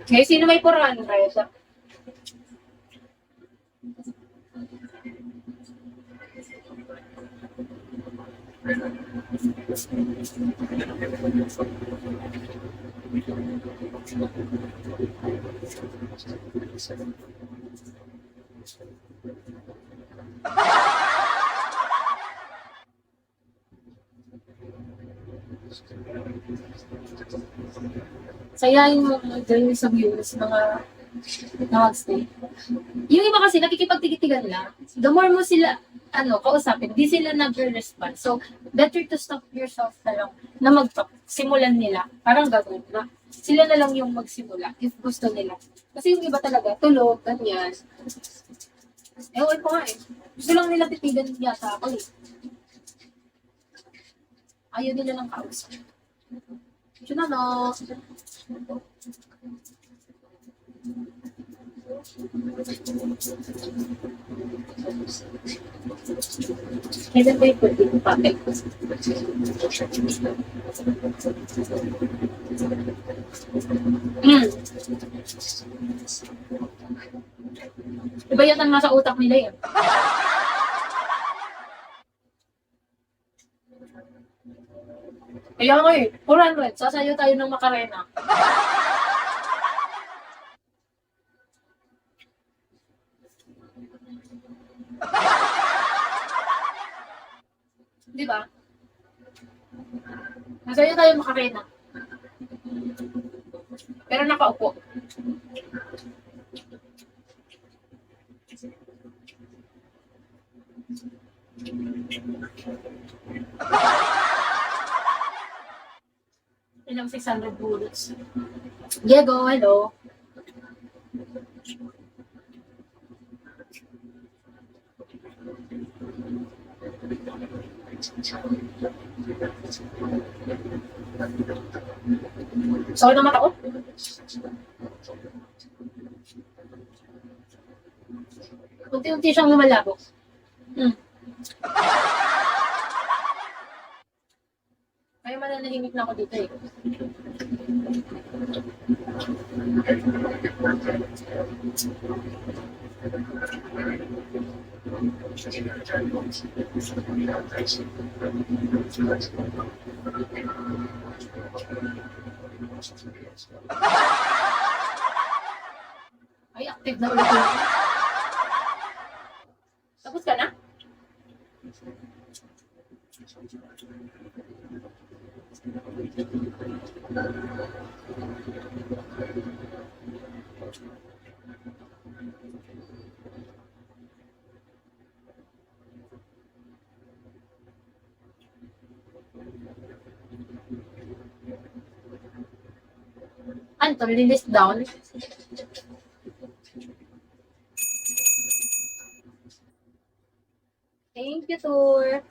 Okay, sino may 400? Sayahin mo dahil sa views, mga stay. Yung iba kasi nakikipagtigitigan lang. The more mo sila kausapin, di sila nagre-respond. So, better to stop yourself na lang na magsimulan nila. Parang gagawin na. Sila na lang yung magsimula if gusto nila. Kasi yung iba talaga, tulog, ganyan. Ewan ko nga eh. Gusto lang nila titigan yata ako eh. Ayaw nila ng kausap. Yun na no. Kailan ba yung pwede ko papel? Iba yata nasa utak nila yun. Kaya nga eh, 400, sasayo tayo ng Macarena. Di ba? Sasayo tayo Macarena. Pero nakaupo. Ilang 600 bullets. Diego, hello. Sakit na mata ko. Unti-unti siyang lumalabo. Kaya mananahimik na ako dito eh. Ay, active na ulit yun. Tapos ka na? Anton, list down. Thank you, Tour.